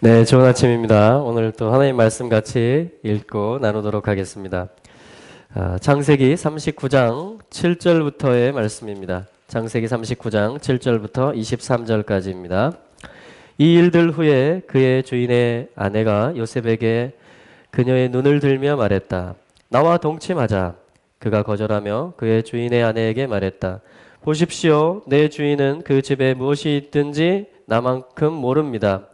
네, 좋은 아침입니다. 오늘 또 하나님 말씀 같이 읽고 나누도록 하겠습니다. 창세기 39장 7절부터의 말씀입니다. 창세기 39장 7절부터 23절까지입니다. 이 일들 후에 그의 주인의 아내가 요셉에게 그녀의 눈을 들며 말했다. 나와 동침하자. 그가 거절하며 그의 주인의 아내에게 말했다. 보십시오. 내 주인은 그 집에 무엇이 있든지 나만큼 모릅니다.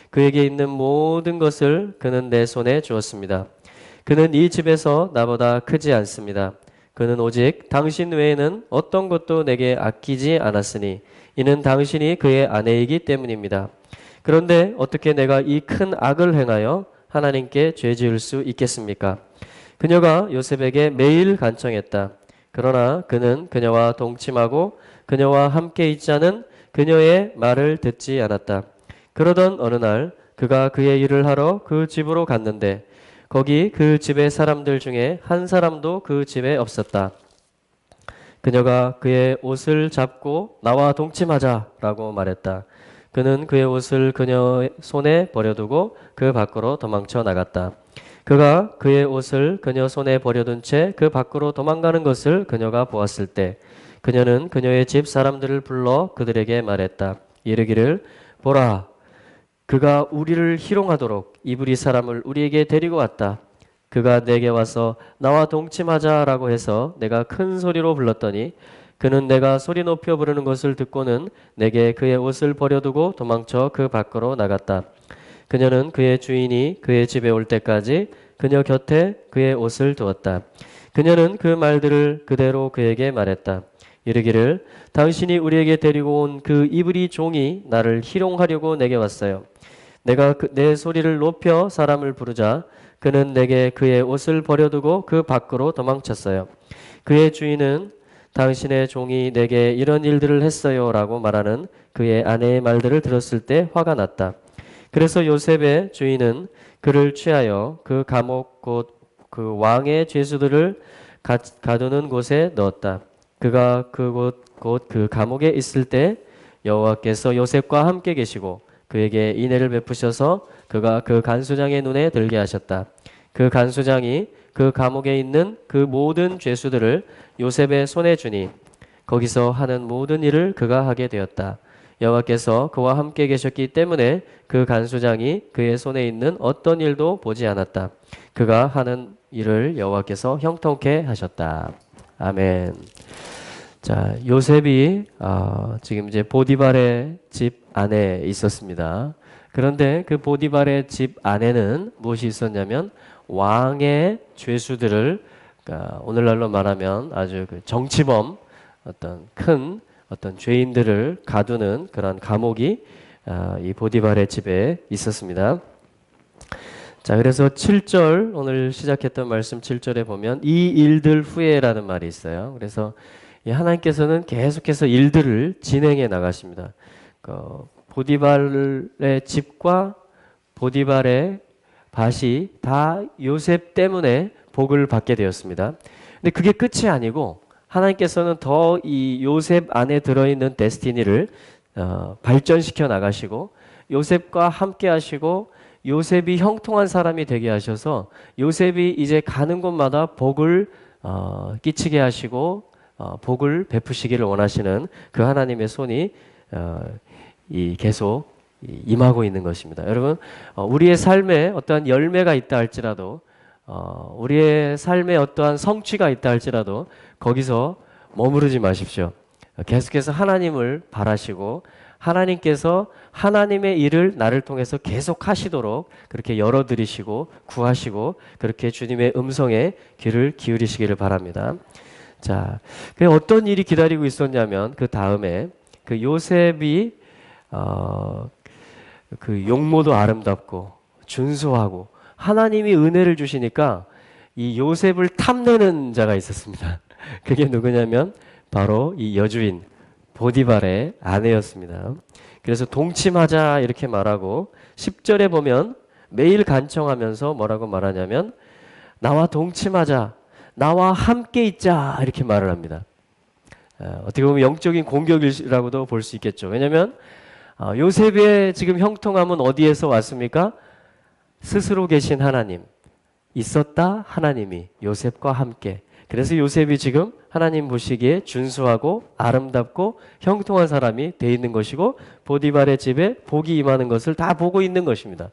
그에게 있는 모든 것을 그는 내 손에 주었습니다. 그는 이 집에서 나보다 크지 않습니다. 그는 오직 당신 외에는 어떤 것도 내게 아끼지 않았으니 이는 당신이 그의 아내이기 때문입니다. 그런데 어떻게 내가 이 큰 악을 행하여 하나님께 죄 지을 수 있겠습니까? 그녀가 요셉에게 매일 간청했다. 그러나 그는 그녀와 동침하고 그녀와 함께 있자는 그녀의 말을 듣지 않았다. 그러던 어느 날 그가 그의 일을 하러 그 집으로 갔는데 거기 그 집의 사람들 중에 한 사람도 그 집에 없었다. 그녀가 그의 옷을 잡고 나와 동침하자라고 말했다. 그는 그의 옷을 그녀의 손에 버려두고 그 밖으로 도망쳐 나갔다. 그가 그의 옷을 그녀 손에 버려둔 채 그 밖으로 도망가는 것을 그녀가 보았을 때 그녀는 그녀의 집 사람들을 불러 그들에게 말했다. 이르기를 보라, 그가 우리를 희롱하도록 이브리 사람을 우리에게 데리고 왔다. 그가 내게 와서 나와 동침하자라고 해서 내가 큰 소리로 불렀더니 그는 내가 소리 높여 부르는 것을 듣고는 내게 그의 옷을 버려두고 도망쳐 그 밖으로 나갔다. 그녀는 그의 주인이 그의 집에 올 때까지 그녀 곁에 그의 옷을 두었다. 그녀는 그 말들을 그대로 그에게 말했다. 이르기를 당신이 우리에게 데리고 온 그 이브리 종이 나를 희롱하려고 내게 왔어요. 내가 내 소리를 높여 사람을 부르자 그는 내게 그의 옷을 버려두고 그 밖으로 도망쳤어요. 그의 주인은 당신의 종이 내게 이런 일들을 했어요 라고 말하는 그의 아내의 말들을 들었을 때 화가 났다. 그래서 요셉의 주인은 그를 취하여 그 감옥 곧 그 왕의 죄수들을 가두는 곳에 넣었다. 그가 그곳 곧 그 감옥에 있을 때 여호와께서 요셉과 함께 계시고 그에게 인애를 베푸셔서 그가 그 간수장의 눈에 들게 하셨다. 그 간수장이 그 감옥에 있는 그 모든 죄수들을 요셉의 손에 주니 거기서 하는 모든 일을 그가 하게 되었다. 여호와께서 그와 함께 계셨기 때문에 그 간수장이 그의 손에 있는 어떤 일도 보지 않았다. 그가 하는 일을 여호와께서 형통케 하셨다. 아멘. 자, 요셉이 지금 이제 보디발의 집 안에 있었습니다. 그런데 그 보디발의 집 안에는 무엇이 있었냐면 왕의 죄수들을, 그러니까 오늘날로 말하면 아주 그 정치범, 어떤 죄인들을 가두는 그런 감옥이 이 보디발의 집에 있었습니다. 자, 그래서 7절, 오늘 시작했던 말씀 7절에 보면 이 일들 후에라는 말이 있어요. 그래서 하나님께서는 계속해서 일들을 진행해 나가십니다. 보디발의 집과 보디발의 밭이 다 요셉 때문에 복을 받게 되었습니다. 근데 그게 끝이 아니고 하나님께서는 더 이 요셉 안에 들어있는 데스티니를 발전시켜 나가시고 요셉과 함께 하시고 요셉이 형통한 사람이 되게 하셔서 요셉이 이제 가는 곳마다 복을 끼치게 하시고 복을 베푸시기를 원하시는 그 하나님의 손이 계속 임하고 있는 것입니다. 여러분, 우리의 삶에 어떠한 열매가 있다 할지라도 우리의 삶에 어떠한 성취가 있다 할지라도 거기서 머무르지 마십시오. 계속해서 하나님을 바라시고 하나님께서 하나님의 일을 나를 통해서 계속 하시도록 그렇게 열어드리시고 구하시고 그렇게 주님의 음성에 귀를 기울이시기를 바랍니다. 자, 그 어떤 일이 기다리고 있었냐면 그 다음에 그 요셉이 그 용모도 아름답고 준수하고 하나님이 은혜를 주시니까 이 요셉을 탐내는 자가 있었습니다. 그게 누구냐면 바로 이 여주인 보디발의 아내였습니다. 그래서 동침하자 이렇게 말하고 10절에 보면 매일 간청하면서 뭐라고 말하냐면 나와 동침하자, 나와 함께 있자 이렇게 말을 합니다. 어떻게 보면 영적인 공격이라고도 볼 수 있겠죠. 왜냐하면 요셉의 지금 형통함은 어디에서 왔습니까? 스스로 계신 하나님. 있었다 하나님이 요셉과 함께. 그래서 요셉이 지금 하나님 보시기에 준수하고 아름답고 형통한 사람이 돼 있는 것이고 보디발의 집에 복이 임하는 것을 다 보고 있는 것입니다.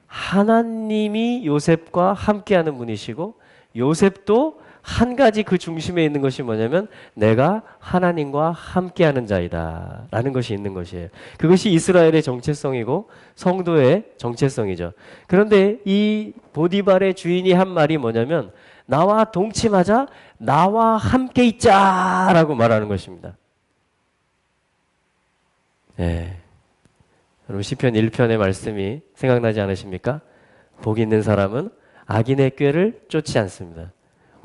하나님이 요셉과 함께하는 분이시고 요셉도 한 가지 그 중심에 있는 것이 뭐냐면 내가 하나님과 함께하는 자이다 라는 것이 있는 것이에요. 그것이 이스라엘의 정체성이고 성도의 정체성이죠. 그런데 이 보디발의 주인이 한 말이 뭐냐면 나와 동침하자, 나와 함께 있자 라고 말하는 것입니다. 네. 여러분 시편 1편의 말씀이 생각나지 않으십니까? 복 있는 사람은 악인의 꾀를 쫓지 않습니다.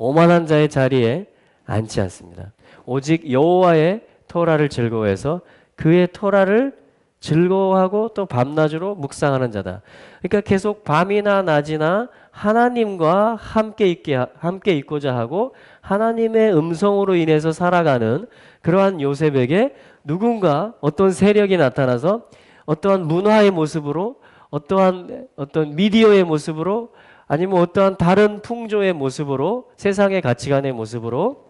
오만한 자의 자리에 앉지 않습니다. 오직 여호와의 토라를 즐거워해서 그의 토라를 즐거워하고 또 밤낮으로 묵상하는 자다. 그러니까 계속 밤이나 낮이나 하나님과 함께 있고자 하고 하나님의 음성으로 인해서 살아가는 그러한 요셉에게 누군가 어떤 세력이 나타나서 어떠한 문화의 모습으로 어떤 미디어의 모습으로 아니면 어떠한 다른 풍조의 모습으로 세상의 가치관의 모습으로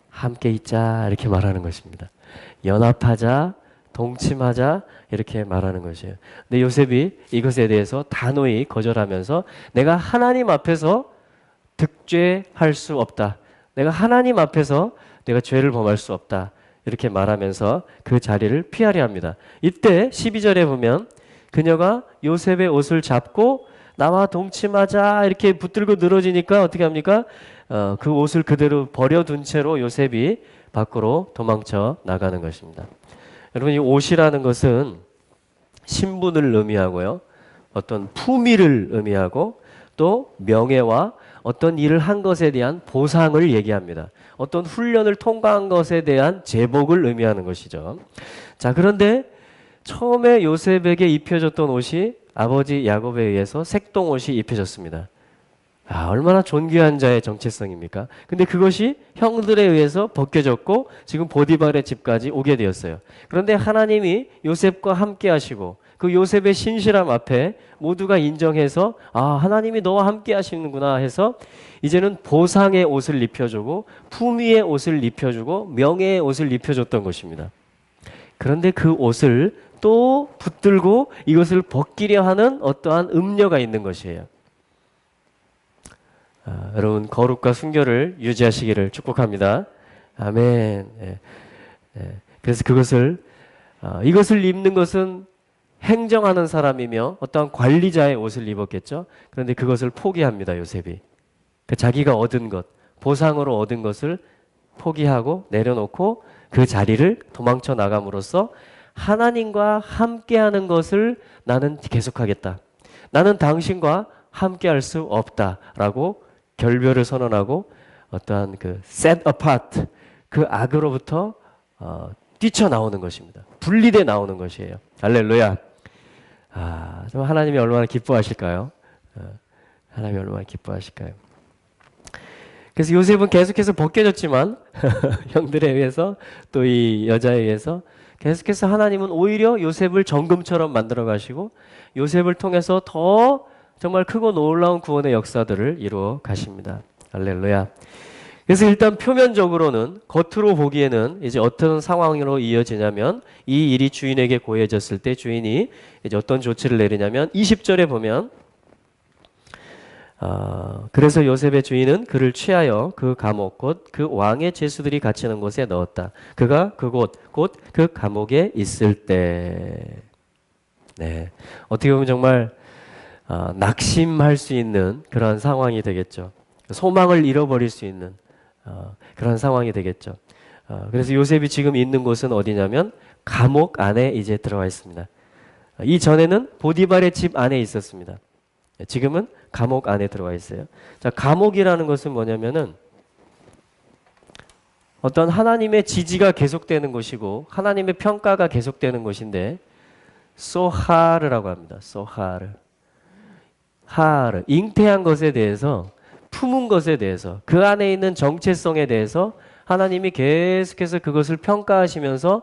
함께 있자 이렇게 말하는 것입니다. 연합하자, 동침하자 이렇게 말하는 것이에요. 근데 요셉이 이것에 대해서 단호히 거절하면서 내가 하나님 앞에서 득죄할 수 없다. 내가 하나님 앞에서 내가 죄를 범할 수 없다. 이렇게 말하면서 그 자리를 피하려 합니다. 이때 12절에 보면 그녀가 요셉의 옷을 잡고 나와 동침하자 이렇게 붙들고 늘어지니까 어떻게 합니까? 그 옷을 그대로 버려둔 채로 요셉이 밖으로 도망쳐 나가는 것입니다. 여러분 이 옷이라는 것은 신분을 의미하고요. 어떤 품위를 의미하고 또 명예와 어떤 일을 한 것에 대한 보상을 얘기합니다. 어떤 훈련을 통과한 것에 대한 제복을 의미하는 것이죠. 자, 그런데 처음에 요셉에게 입혀졌던 옷이 아버지 야곱에 의해서 색동옷이 입혀졌습니다. 얼마나 존귀한 자의 정체성입니까? 근데 그것이 형들에 의해서 벗겨졌고 지금 보디발의 집까지 오게 되었어요. 그런데 하나님이 요셉과 함께 하시고 그 요셉의 신실함 앞에 모두가 인정해서 하나님이 너와 함께 하시는구나 해서 이제는 보상의 옷을 입혀주고 품위의 옷을 입혀주고 명예의 옷을 입혀줬던 것입니다. 그런데 그 옷을 또 붙들고 이것을 벗기려 하는 어떠한 음녀가 있는 것이에요. 여러분 거룩과 순결을 유지하시기를 축복합니다. 아멘. 그래서 이것을 입는 것은 행정하는 사람이며 어떠한 관리자의 옷을 입었겠죠. 그런데 그것을 포기합니다. 요셉이. 자기가 얻은 것, 보상으로 얻은 것을 포기하고 내려놓고 그 자리를 도망쳐 나감으로써 하나님과 함께하는 것을 나는 계속하겠다. 나는 당신과 함께할 수 없다라고 결별을 선언하고 어떠한 그 set apart 그 악으로부터 뛰쳐나오는 것입니다. 분리돼 나오는 것이에요. 할렐루야. 좀 하나님이 얼마나 기뻐하실까요? 하나님이 얼마나 기뻐하실까요? 그래서 요셉은 계속해서 벗겨졌지만 형들에 의해서 또 이 여자에 의해서 계속해서 하나님은 오히려 요셉을 정금처럼 만들어 가시고 요셉을 통해서 더 정말 크고 놀라운 구원의 역사들을 이루어 가십니다. 할렐루야. 그래서 일단 표면적으로는 겉으로 보기에는 이제 어떤 상황으로 이어지냐면 이 일이 주인에게 고해졌을 때 주인이 이제 어떤 조치를 내리냐면 20절에 보면 그래서 요셉의 주인은 그를 취하여 그 감옥 곧 그 왕의 죄수들이 갇히는 곳에 넣었다. 그가 그곳 곧 그 감옥에 있을 때 어떻게 보면 정말 낙심할 수 있는 그런 상황이 되겠죠. 소망을 잃어버릴 수 있는 그런 상황이 되겠죠. 그래서 요셉이 지금 있는 곳은 어디냐면 감옥 안에 이제 들어와 있습니다. 이전에는 보디발의 집 안에 있었습니다. 지금은 감옥 안에 들어와 있어요. 자, 감옥이라는 것은 뭐냐면은 어떤 하나님의 지지가 계속되는 곳이고 하나님의 평가가 계속되는 곳인데 소하르라고 합니다. 소하르. 하르. 잉태한 것에 대해서 품은 것에 대해서 그 안에 있는 정체성에 대해서 하나님이 계속해서 그것을 평가하시면서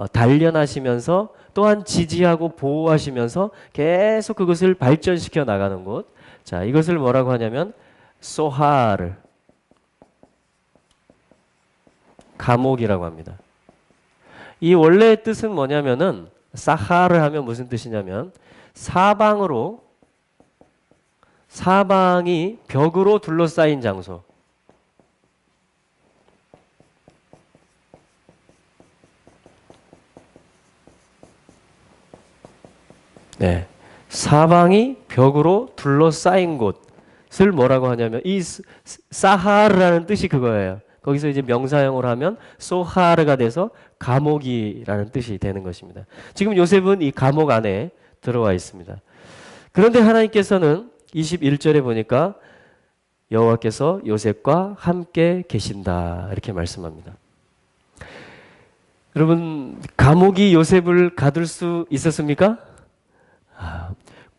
단련하시면서 또한 지지하고 보호하시면서 계속 그것을 발전시켜 나가는 곳. 자, 이것을 뭐라고 하냐면 소하르, 감옥이라고 합니다. 이 원래의 뜻은 뭐냐면은 사하르 하면 무슨 뜻이냐면 사방이 벽으로 둘러싸인 장소. 네. 사방이 벽으로 둘러싸인 곳을 뭐라고 하냐면 이 사하르라는 뜻이 그거예요. 거기서 이제 명사형으로 하면 소하르가 돼서 감옥이라는 뜻이 되는 것입니다. 지금 요셉은 이 감옥 안에 들어와 있습니다. 그런데 하나님께서는 21절에 보니까 여호와께서 요셉과 함께 계신다 이렇게 말씀합니다. 여러분, 감옥이 요셉을 가둘 수 있었습니까?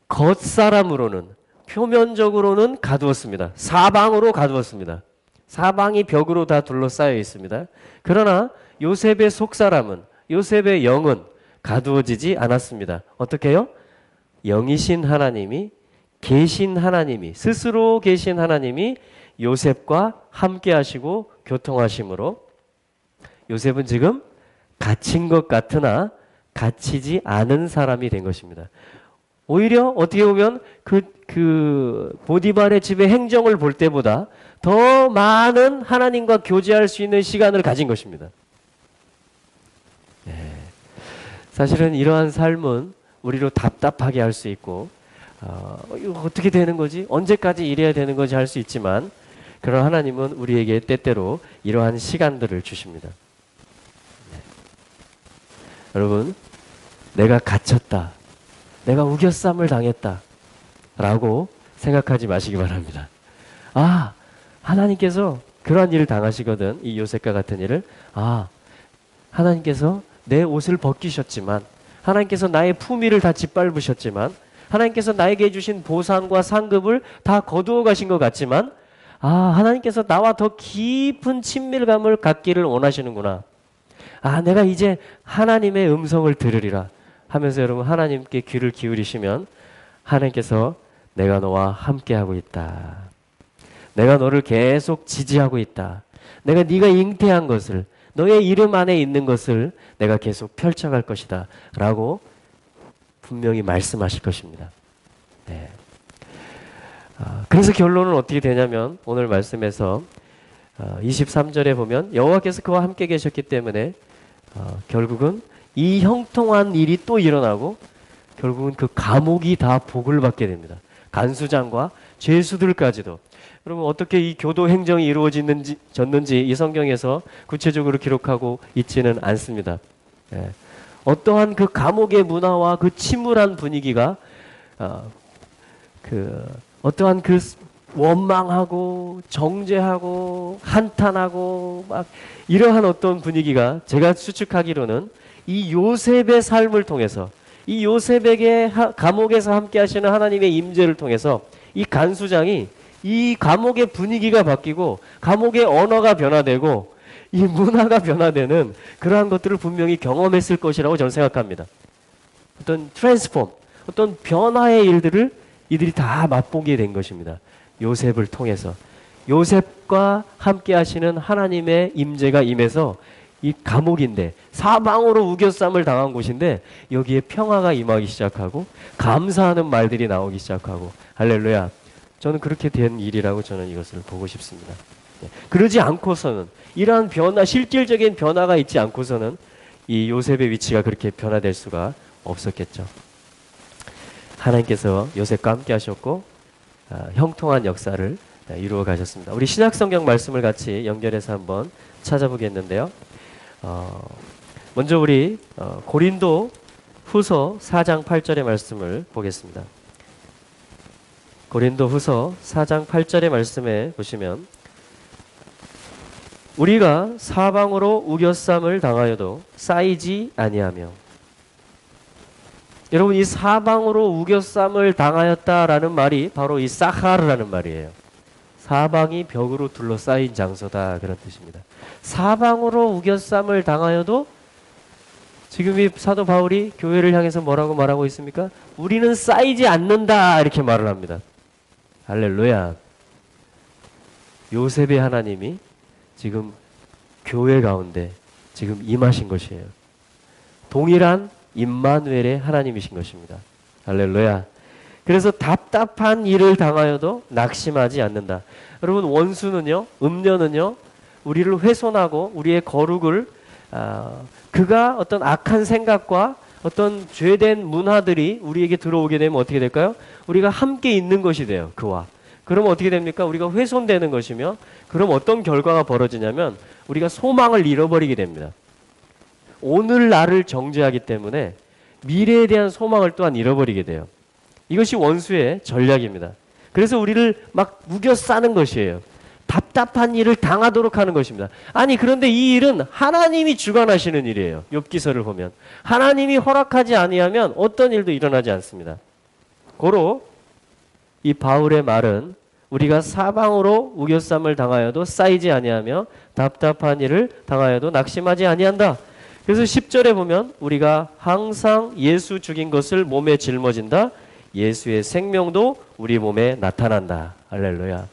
겉사람으로는, 표면적으로는 가두었습니다. 사방으로 가두었습니다. 사방이 벽으로 다 둘러싸여 있습니다. 그러나 요셉의 속사람은, 요셉의 영은 가두어지지 않았습니다. 어떻게 해요? 영이신 하나님이, 계신 하나님이, 스스로 계신 하나님이 요셉과 함께 하시고 교통하심으로 요셉은 지금 갇힌 것 같으나 갇히지 않은 사람이 된 것입니다. 오히려 어떻게 보면 그 보디발의 집의 행정을 볼 때보다 더 많은 하나님과 교제할 수 있는 시간을 가진 것입니다. 네. 사실은 이러한 삶은 우리로 답답하게 할 수 있고 이거 어떻게 되는 거지? 언제까지 이래야 되는 거지? 할 수 있지만 그러나 하나님은 우리에게 때때로 이러한 시간들을 주십니다. 네. 여러분, 내가 갇혔다, 내가 우겨쌈을 당했다 라고 생각하지 마시기 바랍니다. 하나님께서 그러한 일을 당하시거든. 이 요셉과 같은 일을. 하나님께서 내 옷을 벗기셨지만, 하나님께서 나의 품위를 다 짓밟으셨지만, 하나님께서 나에게 주신 보상과 상급을 다 거두어 가신 것 같지만, 하나님께서 나와 더 깊은 친밀감을 갖기를 원하시는구나. 내가 이제 하나님의 음성을 들으리라 하면서 여러분 하나님께 귀를 기울이시면 하나님께서 내가 너와 함께하고 있다. 내가 너를 계속 지지하고 있다. 내가 네가 잉태한 것을, 너의 이름 안에 있는 것을 내가 계속 펼쳐갈 것이다 라고 분명히 말씀하실 것입니다. 네. 그래서 결론은 어떻게 되냐면 오늘 말씀에서 23절에 보면 여호와께서 그와 함께 계셨기 때문에 결국은 이 형통한 일이 또 일어나고 결국은 그 감옥이 다 복을 받게 됩니다. 간수장과 죄수들까지도. 여러분, 어떻게 이 교도 행정이 이루어졌는지 이 성경에서 구체적으로 기록하고 있지는 않습니다. 어떠한 그 감옥의 문화와 그 침울한 분위기가 어떠한 그 원망하고 정죄하고 한탄하고 막 이러한 어떤 분위기가 제가 추측하기로는 이 요셉의 삶을 통해서, 이 요셉에게 감옥에서 함께 하시는 하나님의 임재를 통해서 이 간수장이 이 감옥의 분위기가 바뀌고 감옥의 언어가 변화되고 이 문화가 변화되는 그러한 것들을 분명히 경험했을 것이라고 저는 생각합니다. 어떤 트랜스폼, 어떤 변화의 일들을 이들이 다 맛보게 된 것입니다. 요셉을 통해서. 요셉과 함께 하시는 하나님의 임재가 임해서 이 감옥인데 사방으로 우겨쌈을 당한 곳인데 여기에 평화가 임하기 시작하고 감사하는 말들이 나오기 시작하고 할렐루야. 저는 그렇게 된 일이라고 저는 이것을 보고 싶습니다. 그러지 않고서는 이러한 변화, 실질적인 변화가 있지 않고서는 이 요셉의 위치가 그렇게 변화될 수가 없었겠죠. 하나님께서 요셉과 함께 하셨고 형통한 역사를 이루어 가셨습니다. 우리 신약성경 말씀을 같이 연결해서 한번 찾아보겠는데요. 먼저 우리 고린도 후서 4장 8절의 말씀을 보겠습니다. 고린도 후서 4장 8절의 말씀에 보시면 우리가 사방으로 우겨쌈을 당하여도 쌓이지 아니하며. 여러분, 이 사방으로 우겨쌈을 당하였다라는 말이 바로 이 사하르라는 말이에요. 사방이 벽으로 둘러싸인 장소다, 그런 뜻입니다. 사방으로 우겨쌈을 당하여도 지금 이 사도 바울이 교회를 향해서 뭐라고 말하고 있습니까? 우리는 쌓이지 않는다 이렇게 말을 합니다. 할렐루야. 요셉의 하나님이 지금 교회 가운데 지금 임하신 것이에요. 동일한 임마누엘의 하나님이신 것입니다. 할렐루야. 그래서 답답한 일을 당하여도 낙심하지 않는다. 여러분, 원수는요, 음녀는요, 우리를 훼손하고 우리의 거룩을 그가 어떤 악한 생각과 어떤 죄된 문화들이 우리에게 들어오게 되면 어떻게 될까요? 우리가 함께 있는 것이 돼요. 그와. 그러면 어떻게 됩니까? 우리가 훼손되는 것이며, 그럼 어떤 결과가 벌어지냐면 우리가 소망을 잃어버리게 됩니다. 오늘 나를 정죄하기 때문에 미래에 대한 소망을 또한 잃어버리게 돼요. 이것이 원수의 전략입니다. 그래서 우리를 막 우겨 싸는 것이에요. 답답한 일을 당하도록 하는 것입니다. 아니, 그런데 이 일은 하나님이 주관하시는 일이에요. 욥기서를 보면 하나님이 허락하지 아니하면 어떤 일도 일어나지 않습니다. 고로 이 바울의 말은 우리가 사방으로 우겨쌈을 당하여도 쌓이지 아니하며 답답한 일을 당하여도 낙심하지 아니한다. 그래서 10절에 보면 우리가 항상 예수 죽인 것을 몸에 짊어진다. 예수의 생명도 우리 몸에 나타난다. 할렐루야.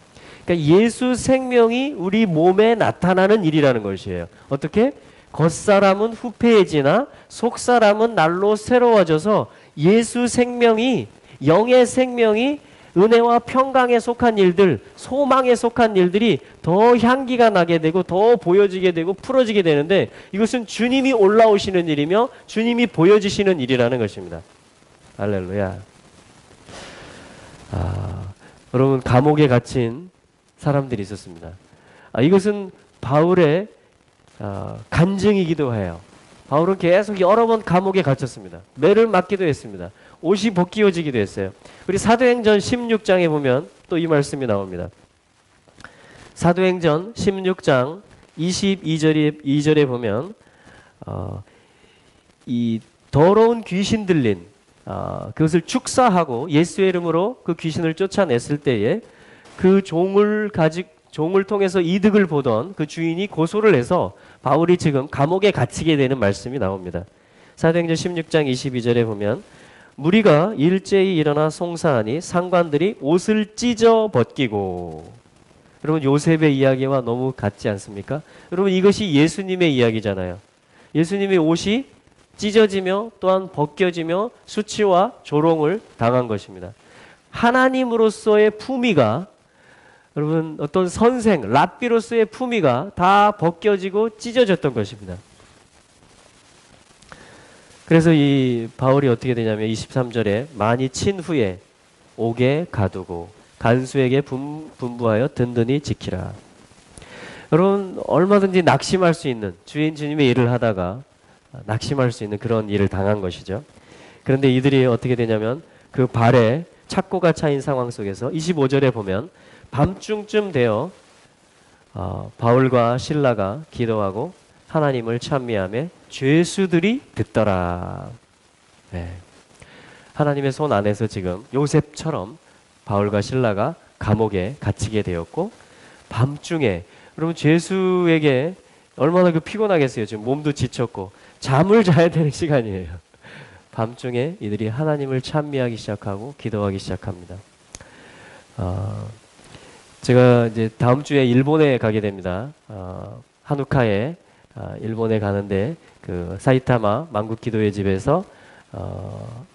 그러니까 예수 생명이 우리 몸에 나타나는 일이라는 것이에요. 어떻게? 겉사람은 후패해지나 속사람은 날로 새로워져서 예수 생명이, 영의 생명이 은혜와 평강에 속한 일들, 소망에 속한 일들이 더 향기가 나게 되고 더 보여지게 되고 풀어지게 되는데, 이것은 주님이 올라오시는 일이며 주님이 보여지시는 일이라는 것입니다. 할렐루야. 여러분, 감옥에 갇힌 사람들이 있었습니다. 이것은 바울의 간증이기도 해요. 바울은 계속 여러 번 감옥에 갇혔습니다. 매를 맞기도 했습니다. 옷이 벗기워지기도 했어요. 우리 사도행전 16장에 보면 또 이 말씀이 나옵니다. 사도행전 16장 22절에 보면 이 더러운 귀신 들린 그것을 축사하고 예수의 이름으로 그 귀신을 쫓아냈을 때에 그 종을 통해서 이득을 보던 그 주인이 고소를 해서 바울이 지금 감옥에 갇히게 되는 말씀이 나옵니다. 사도행전 16장 22절에 보면 무리가 일제히 일어나 송사하니 상관들이 옷을 찢어 벗기고. 여러분, 요셉의 이야기와 너무 같지 않습니까? 여러분, 이것이 예수님의 이야기잖아요. 예수님의 옷이 찢어지며 또한 벗겨지며 수치와 조롱을 당한 것입니다. 하나님으로서의 품위가, 여러분, 어떤 선생, 랍비로서의 품위가 다 벗겨지고 찢어졌던 것입니다. 그래서 이 바울이 어떻게 되냐면 23절에 많이 친 후에 옥에 가두고 간수에게 분부하여 든든히 지키라. 여러분, 얼마든지 낙심할 수 있는, 주님의 일을 하다가 낙심할 수 있는 그런 일을 당한 것이죠. 그런데 이들이 어떻게 되냐면 그 발에 착고가 차인 상황 속에서 25절에 보면 밤중쯤 되어 바울과 실라가 기도하고 하나님을 찬미하며 죄수들이 듣더라. 네. 하나님의 손 안에서 지금 요셉처럼 바울과 실라가 감옥에 갇히게 되었고, 밤중에, 여러분, 죄수에게 얼마나 피곤하겠어요. 지금 몸도 지쳤고 잠을 자야 되는 시간이에요. 밤중에 이들이 하나님을 찬미하기 시작하고 기도하기 시작합니다. 제가 이제 다음 주에 일본에 가게 됩니다. 하누카에 일본에 가는데 그 사이타마 만국 기도회 집에서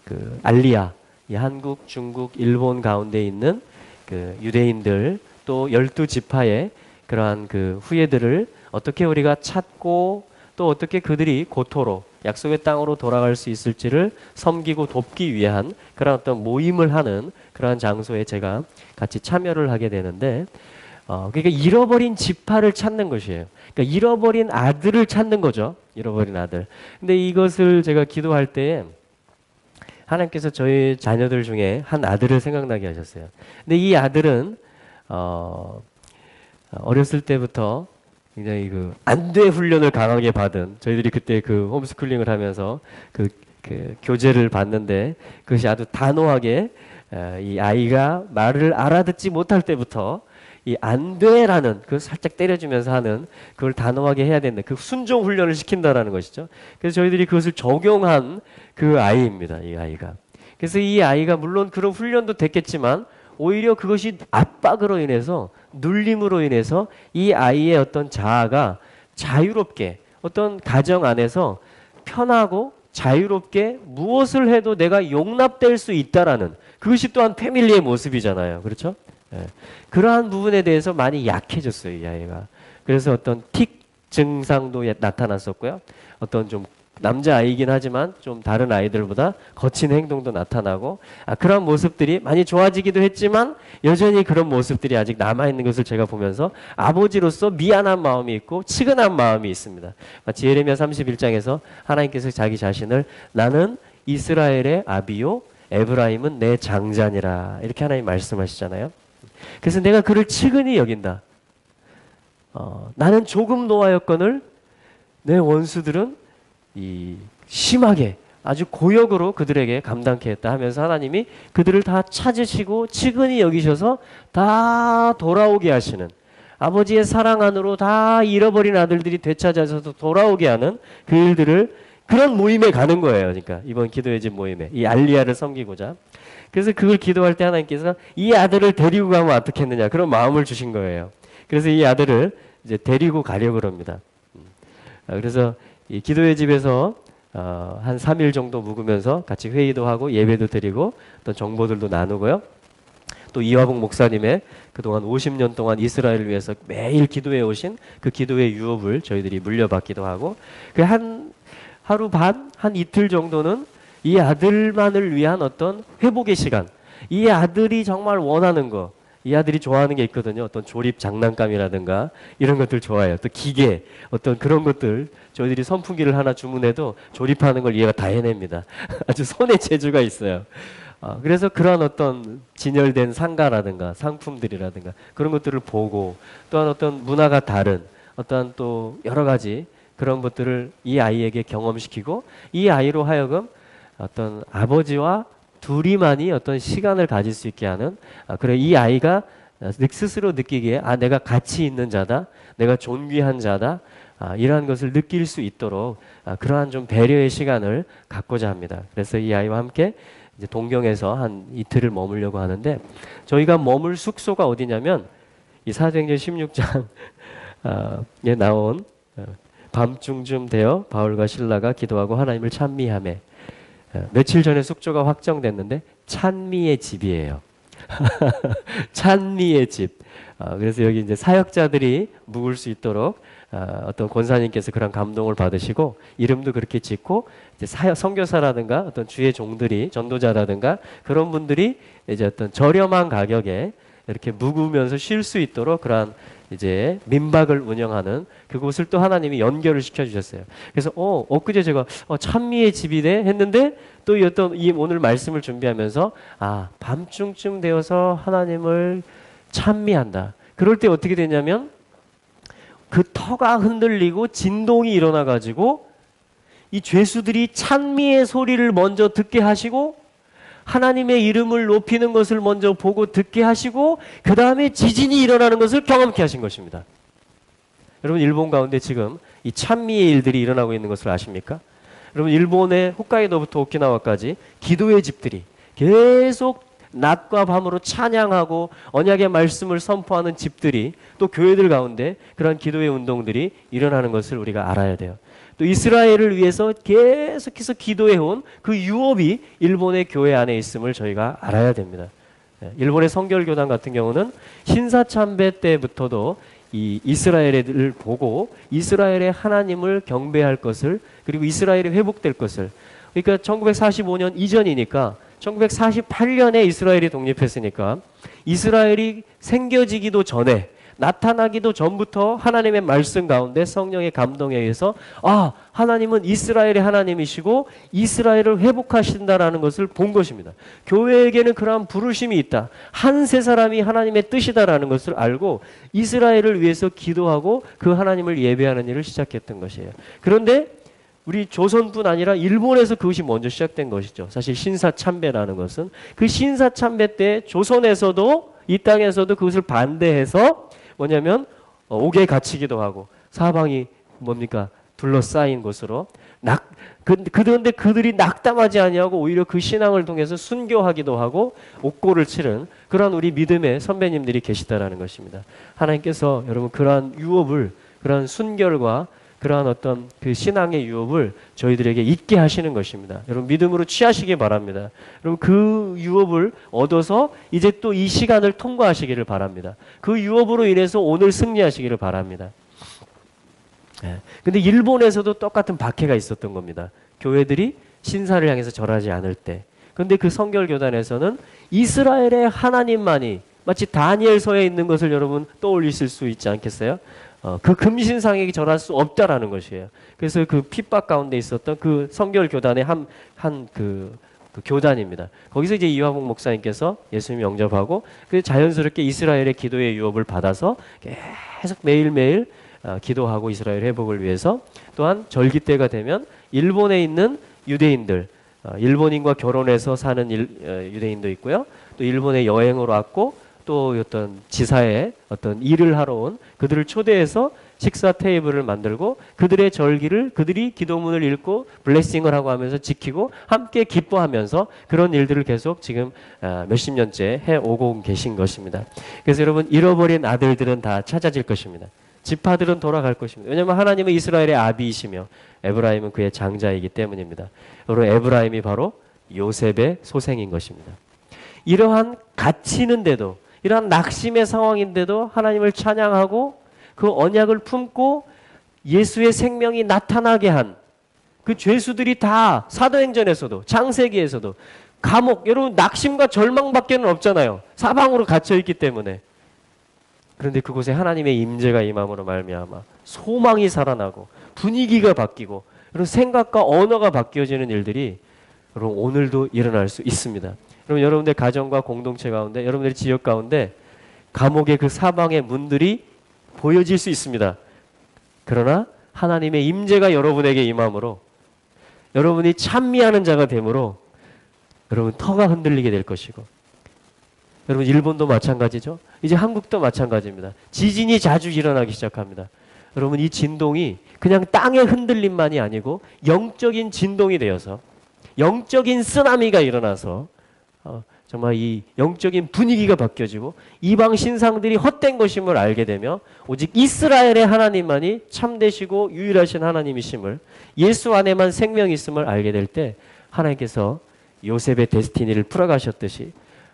그 알리아, 이 한국, 중국, 일본 가운데 있는 그 유대인들 또 12지파의 그러한 그 후예들을 어떻게 우리가 찾고 또 어떻게 그들이 고토로 약속의 땅으로 돌아갈 수 있을지를 섬기고 돕기 위한 그런 어떤 모임을 하는 그러한 장소에 제가 같이 참여를 하게 되는데, 그러니까 잃어버린 지파를 찾는 것이에요. 그러니까 잃어버린 아들을 찾는 거죠. 잃어버린 아들. 근데 이것을 제가 기도할 때에 하나님께서 저희 자녀들 중에 한 아들을 생각나게 하셨어요. 근데 이 아들은 어렸을 때부터 굉장히 그 안돼 훈련을 강하게 받은, 저희들이 그때 그 홈스쿨링을 하면서 그 교재를 봤는데 그것이 아주 단호하게 이 아이가 말을 알아듣지 못할 때부터 이 안 돼라는 그 살짝 때려주면서 하는 그걸 단호하게 해야 된다. 그 순종 훈련을 시킨다라는 것이죠. 그래서 저희들이 그것을 적용한 그 아이입니다. 이 아이가. 그래서 이 아이가 물론 그런 훈련도 됐겠지만 오히려 그것이 압박으로 인해서 눌림으로 인해서 이 아이의 어떤 자아가 자유롭게 어떤 가정 안에서 편하고 자유롭게 무엇을 해도 내가 용납될 수 있다라는 그것이 또한 패밀리의 모습이잖아요. 그렇죠? 예. 그러한 부분에 대해서 많이 약해졌어요, 이 아이가. 그래서 어떤 틱 증상도 나타났었고요. 어떤 좀 남자아이긴 하지만 좀 다른 아이들보다 거친 행동도 나타나고 그런 모습들이 많이 좋아지기도 했지만 여전히 그런 모습들이 아직 남아있는 것을 제가 보면서 아버지로서 미안한 마음이 있고 치근한 마음이 있습니다. 마치 예레미야 31장에서 하나님께서 자기 자신을 나는 이스라엘의 아비요 에브라임은 내 장자니라 이렇게 하나님 말씀하시잖아요. 그래서 내가 그를 치근히 여긴다. 나는 조금 노하였거늘 내 원수들은 이 심하게 아주 고역으로 그들에게 감당케 했다 하면서 하나님이 그들을 다 찾으시고 치근히 여기셔서 다 돌아오게 하시는 아버지의 사랑 안으로 다 잃어버린 아들들이 되찾아서 돌아오게 하는 그 일들을 그런 모임에 가는 거예요. 그러니까 이번 기도의 집 모임에 이 알리야를 섬기고자. 그래서 그걸 기도할 때 하나님께서 이 아들을 데리고 가면 어떻겠느냐 그런 마음을 주신 거예요. 그래서 이 아들을 이제 데리고 가려고 합니다. 그래서 이 기도의 집에서 한 3일 정도 묵으면서 같이 회의도 하고 예배도 드리고 또 정보들도 나누고요. 또 이화봉 목사님의 그동안 50년 동안 이스라엘을 위해서 매일 기도해 오신 그 기도의 유업을 저희들이 물려받기도 하고 그 하루 반, 한 이틀 정도는 이 아들만을 위한 어떤 회복의 시간 이 아들이 정말 원하는 거 이 아들이 좋아하는 게 있거든요. 어떤 조립 장난감이라든가 이런 것들 좋아해요. 또 기계 어떤 그런 것들 저희들이 선풍기를 하나 주문해도 조립하는 걸 얘가 다 해냅니다. 아주 손에 재주가 있어요. 그래서 그런 어떤 진열된 상가라든가 상품들이라든가 그런 것들을 보고 또한 어떤 문화가 다른 어떤 또 여러 가지 그런 것들을 이 아이에게 경험시키고 이 아이로 하여금 어떤 아버지와 둘이만이 어떤 시간을 가질 수 있게 하는 그래 이 아이가 스스로 느끼기에 내가 가치 있는 자다 내가 존귀한 자다 이러한 것을 느낄 수 있도록 그러한 좀 배려의 시간을 갖고자 합니다. 그래서 이 아이와 함께 이제 동경에서 한 이틀을 머물려고 하는데 저희가 머물 숙소가 어디냐면 이 사도행전 16장에 나온 밤중쯤 되어 바울과 실라가 기도하고 하나님을 찬미하매 며칠 전에 숙소가 확정됐는데 찬미의 집이에요. 찬미의 집. 그래서 여기 이제 사역자들이 묵을 수 있도록 어떤 권사님께서 그런 감동을 받으시고 이름도 그렇게 짓고 이제 선교사라든가 어떤 주의 종들이 전도자라든가 그런 분들이 이제 어떤 저렴한 가격에 이렇게 묵으면서 쉴 수 있도록 그러한 이제 민박을 운영하는 그곳을 또 하나님이 연결을 시켜주셨어요. 그래서 엊그제 제가 찬미의 집이네 했는데 또 이 오늘 말씀을 준비하면서 밤중쯤 되어서 하나님을 찬미한다. 그럴 때 어떻게 되냐면 그 터가 흔들리고 진동이 일어나 가지고 이 죄수들이 찬미의 소리를 먼저 듣게 하시고 하나님의 이름을 높이는 것을 먼저 보고 듣게 하시고 그 다음에 지진이 일어나는 것을 경험케 하신 것입니다. 여러분 일본 가운데 지금 이 찬미의 일들이 일어나고 있는 것을 아십니까? 여러분 일본의 홋카이도부터 오키나와까지 기도의 집들이 계속 낮과 밤으로 찬양하고 언약의 말씀을 선포하는 집들이 또 교회들 가운데 그런 기도의 운동들이 일어나는 것을 우리가 알아야 돼요. 또 이스라엘을 위해서 계속해서 기도해온 그 유업이 일본의 교회 안에 있음을 저희가 알아야 됩니다. 일본의 성결교단 같은 경우는 신사참배 때부터도 이 이스라엘을 보고 이스라엘의 하나님을 경배할 것을 그리고 이스라엘이 회복될 것을 그러니까 1945년 이전이니까 1948년에 이스라엘이 독립했으니까 이스라엘이 생겨지기도 전에 나타나기도 전부터 하나님의 말씀 가운데 성령의 감동에 의해서 하나님은 이스라엘의 하나님이시고 이스라엘을 회복하신다라는 것을 본 것입니다. 교회에게는 그러한 부르심이 있다. 한 세 사람이 하나님의 뜻이다라는 것을 알고 이스라엘을 위해서 기도하고 그 하나님을 예배하는 일을 시작했던 것이에요. 그런데 우리 조선뿐 아니라 일본에서 그것이 먼저 시작된 것이죠. 사실 신사참배라는 것은 그 신사참배 때 조선에서도 이 땅에서도 그것을 반대해서 뭐냐면 옥에 갇히기도 하고 사방이 뭡니까? 둘러싸인 곳으로 그런데 그들이 낙담하지 아니하고 오히려 그 신앙을 통해서 순교하기도 하고 옥고를 치른 그러한 우리 믿음의 선배님들이 계시다라는 것입니다. 하나님께서 여러분 그러한 유업을 그러한 순결과 그러한 어떤 그 신앙의 유업을 저희들에게 있게 하시는 것입니다. 여러분 믿음으로 취하시기 바랍니다. 여러분 그 유업을 얻어서 이제 또 이 시간을 통과하시기를 바랍니다. 그 유업으로 인해서 오늘 승리하시기를 바랍니다. 근데 일본에서도 똑같은 박해가 있었던 겁니다. 교회들이 신사를 향해서 절하지 않을 때. 그런데 그 성결교단에서는 이스라엘의 하나님만이 마치 다니엘서에 있는 것을 여러분 떠올리실 수 있지 않겠어요? 그 금신상에게 절할 수 없다라는 것이에요. 그래서 그 핍박 가운데 있었던 그 성결교단의 그 교단입니다. 거기서 이제 이화복 목사님께서 예수님 영접하고 그 자연스럽게 이스라엘의 기도의 유업을 받아서 계속 매일매일 기도하고 이스라엘 회복을 위해서 또한 절기 때가 되면 일본에 있는 유대인들, 일본인과 결혼해서 사는 유대인도 있고요. 또 일본에 여행으로 왔고 또 어떤 지사에 어떤 일을 하러 온 그들을 초대해서 식사 테이블을 만들고 그들의 절기를 그들이 기도문을 읽고 블레싱을 하고 하면서 지키고 함께 기뻐하면서 그런 일들을 계속 지금 몇십 년째 해오고 계신 것입니다. 그래서 여러분 잃어버린 아들들은 다 찾아질 것입니다. 지파들은 돌아갈 것입니다. 왜냐하면 하나님은 이스라엘의 아비이시며 에브라임은 그의 장자이기 때문입니다. 여러분 에브라임이 바로 요셉의 소생인 것입니다. 이러한 갇히는데도 이러한 낙심의 상황인데도 하나님을 찬양하고 그 언약을 품고 예수의 생명이 나타나게 한 그 죄수들이 다 사도행전에서도 창세기에서도 감옥 여러분 낙심과 절망밖에는 없잖아요. 사방으로 갇혀있기 때문에. 그런데 그곳에 하나님의 임재가 임함으로 말미암아 소망이 살아나고 분위기가 바뀌고 그런 생각과 언어가 바뀌어지는 일들이 여러분 오늘도 일어날 수 있습니다. 여러분 여러분들 가정과 공동체 가운데 여러분들 지역 가운데 감옥의 그 사방의 문들이 보여질 수 있습니다. 그러나 하나님의 임재가 여러분에게 임함으로 여러분이 찬미하는 자가 되므로 여러분 터가 흔들리게 될 것이고 여러분 일본도 마찬가지죠. 이제 한국도 마찬가지입니다. 지진이 자주 일어나기 시작합니다. 여러분 이 진동이 그냥 땅의 흔들림만이 아니고 영적인 진동이 되어서 영적인 쓰나미가 일어나서 정말 이 영적인 분위기가 바뀌어지고 이방 신상들이 헛된 것임을 알게 되며 오직 이스라엘의 하나님만이 참되시고 유일하신 하나님이심을 예수 안에만 생명이 있음을 알게 될 때 하나님께서 요셉의 데스티니를 풀어가셨듯이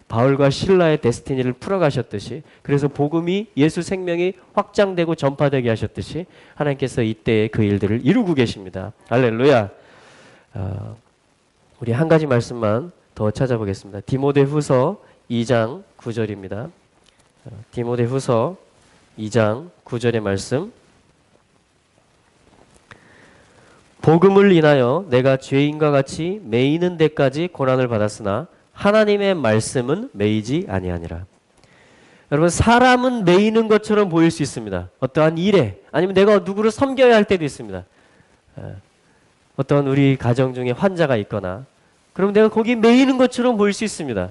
바울과 실라의 데스티니를 풀어가셨듯이 그래서 복음이 예수 생명이 확장되고 전파되게 하셨듯이 하나님께서 이때에 그 일들을 이루고 계십니다. 할렐루야. 우리 한 가지 말씀만 더 찾아보겠습니다. 디모데후서 2장 9절입니다. 디모데후서 2장 9절의 말씀. 복음을 인하여 내가 죄인과 같이 매이는 데까지 고난을 받았으나 하나님의 말씀은 매이지 아니하니라. 여러분 사람은 매이는 것처럼 보일 수 있습니다. 어떠한 일에 아니면 내가 누구를 섬겨야 할 때도 있습니다. 어떤 우리 가정 중에 환자가 있거나 그럼 내가 거기 매이는 것처럼 보일 수 있습니다.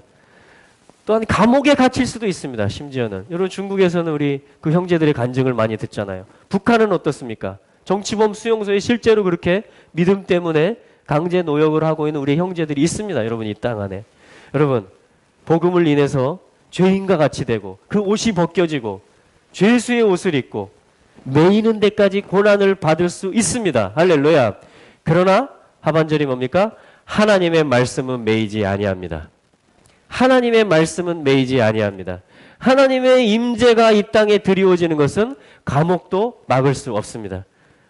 또한 감옥에 갇힐 수도 있습니다. 심지어는 여러분 중국에서는 우리 그 형제들의 간증을 많이 듣잖아요. 북한은 어떻습니까? 정치범 수용소에 실제로 그렇게 믿음 때문에 강제 노역을 하고 있는 우리 형제들이 있습니다. 여러분 이 땅 안에. 여러분 복음을 인해서 죄인과 같이 되고 그 옷이 벗겨지고 죄수의 옷을 입고 매이는 데까지 고난을 받을 수 있습니다. 할렐루야. 그러나 하반절이 뭡니까? 하나님의 말씀은 매이지 아니합니다. 하나님의 말씀은 매이지 아니합니다. 하나님의 임재가 이 땅에 드리워지는 것은 감옥도 막을 수 없습니다.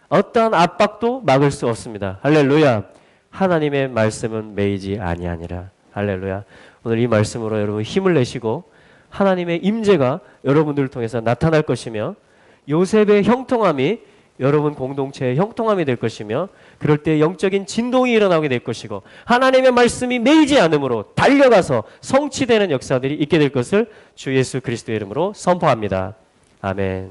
어떠한 압박도 막을 수 없습니다. 할렐루야. 하나님의 말씀은 매이지 아니하니라. 할렐루야. 오늘 이 말씀으로 여러분 힘을 내시고 하나님의 임재가 여러분들을 통해서 나타날 것이며 요셉의 형통함이 여러분 공동체의 형통함이 될 것이며 그럴 때 영적인 진동이 일어나게 될 것이고 하나님의 말씀이 매이지 않으므로 달려가서 성취되는 역사들이 있게 될 것을 주 예수 그리스도의 이름으로 선포합니다. 아멘.